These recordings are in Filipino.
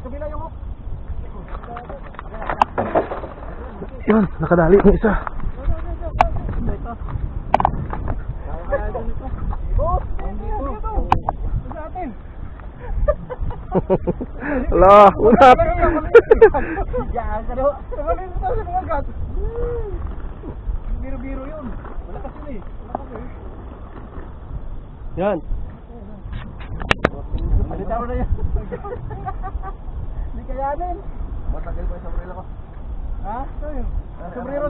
kabila yung hook. Yun, nakadali ng isa. Ito. Kaya dyan ito. Boss, dito. Sa atin. Ala, unat. Diyan ka daw. Maliit na sa mga gat. Biro-biro yun. Wala kasi na eh. Wala kasi eh. Yan. Malitaw na yan. Hindi kayanin. Matagal pa yung sombrero ko. Ha? Sombrero.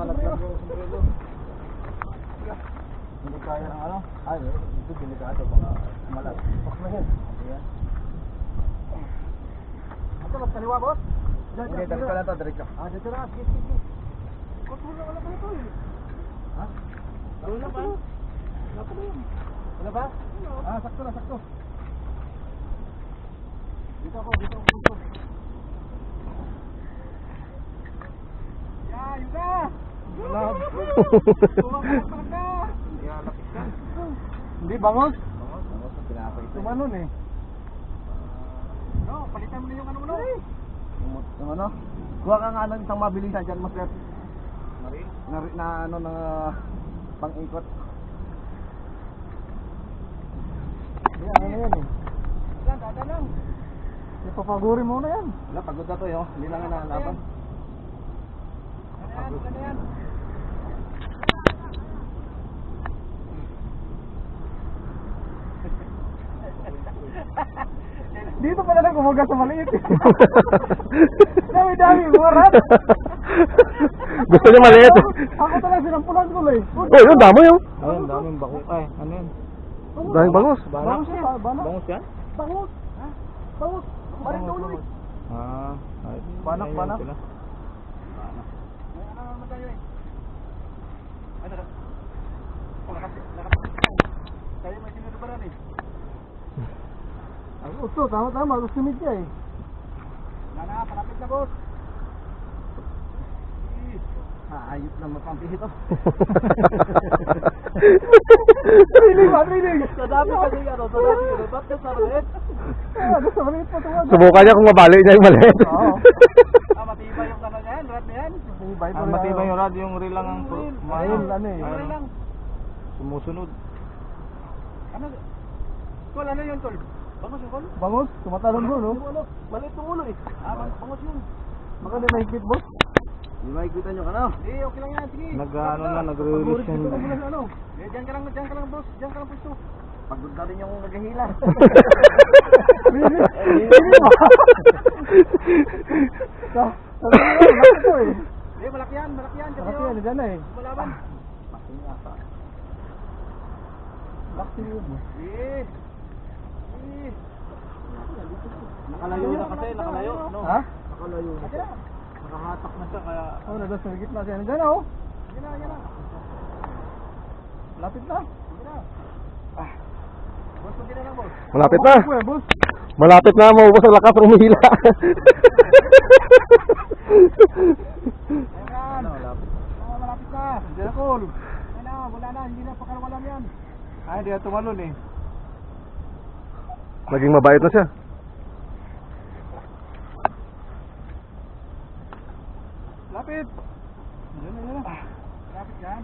Hindi kaya ng ano? Ay, ito delikado. Baka malag. Pak na yan. Ayan. Ito, mas kaliwa, boss. Okay, direct ka lang to, direct ka. Dito na. Sige. Wala pa ito eh. Ha? Wala pa. Wala pa yun. Wala ba? Sakto na, sakto. Dito ako. Yeah, yun na! Wala. Tumakak na! Yan, lapit ka. Hindi, bangos. Bangos na pinapay ito. Tumanon eh. No, palitan mo na yung ano mo. Yung ano? Kuha ka nga ng isang mabilisan dyan, Master. Na ano na pang-ikot. Yan, ano yan eh. Yan, dada lang. Ipapaguri mo na yan. Wala, pagod na to yun. Hindi na nga nalaban. Ano yan? Dito pala lang kumaga sa maliit. Dami-dami, murat. Gusto niya maliit. Ako talaga sinampulan ko eh. Oh, yun, damo yun. Ayun, daming bako. Ay, ano yan? Daming bangos. Bangus yan. Bangus yan? Bangus. Ha? Bangus. Balik na ulo eh. Ah, ay. Banak. Ayun sila. Ano naman tayo eh? Ano ka? Tayo may sinudubaran eh. Ay, uso, tama, sumid ka eh. Nana, palapit na boss. Ayos na mapampihi to. Rinig. Sa dami kasi ano, ba't ka sa maliit? Sa maliit pa ito. Subukan niya kung mabali niya yung maliit. Oo. Matibay yung ano yan, rad na yan. Matibay yung rad, yung reel lang ang Ayun, ano eh. Ayun. Reel lang. Sumusunod. Ano? Tol, ano yun, tol? Bangus yung tol? Bangus? Tumatalon mo, no? Maliit yung ulo eh. Bangus yun. Baka na mahigpit, boss? Di ba ikutan nyo ka na? Hindi, okay lang yan, sige. Nag-release Dito yung... lang muna sa ano. Diyan ka lang, boss. Diyan ka lang, pwesto. Pagod na rin yung naghihila. Really ba? Malaki to eh. Hindi, malaki yan. Malaki yan, dyan na eh. Malaban. Masin ata. Laki yun. Eh. Nakalayo na kasi, nakalayo. No? Ha? Nakalayo na siya. Nakahatak na siya, kaya... Oh, nandun sa gitna siya. Nandiyan na oh. Yan na. Lapit na. Boss, kunti na lang, boss. Malapit na. Boss. Malapit na, maubos ang lakas ng umihila. Ayan. Malapit na. Nandiyan na, Col. Wala na. Hindi na pakalawalan yan. Ay, hindi na tumalon eh. Naging mabait na siya. Lapit. Yan na. Lapit yan.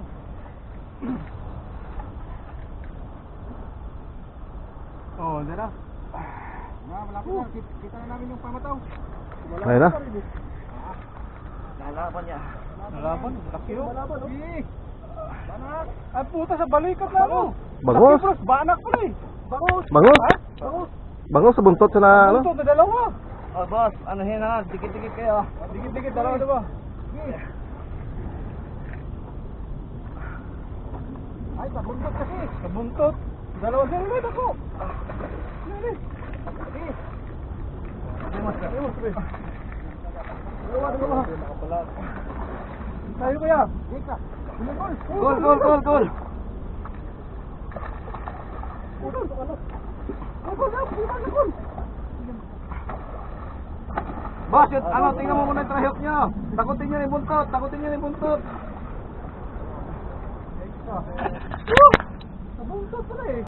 Oh, yan na. Malapit na. Kita na namin yung pamataw. Ayun na. Lalaban niya. Lalaban? Laki yun. Lalaban, oh. Banak. Ay, puta sa balikat na mo. Bangus. Laki, bros. Banak pala eh. Bangus. Bangus. Ha? Bangus. Bangus sa buntot siya na ano. Buntot na dalawa. Oh, boss, ano yan na? Dikit-dikit kayo. Dikit-dikit, dalawa. Ay, sa buntot kasi. Sa buntot. Dalawa siya rin ako. Sige. Okay, master. Dalawa. Tayo kaya. Gol. Boss, ano, tingnan mo muna yung trahiyok nyo. Takutin nyo yung buntot. Sa buntot pala eh.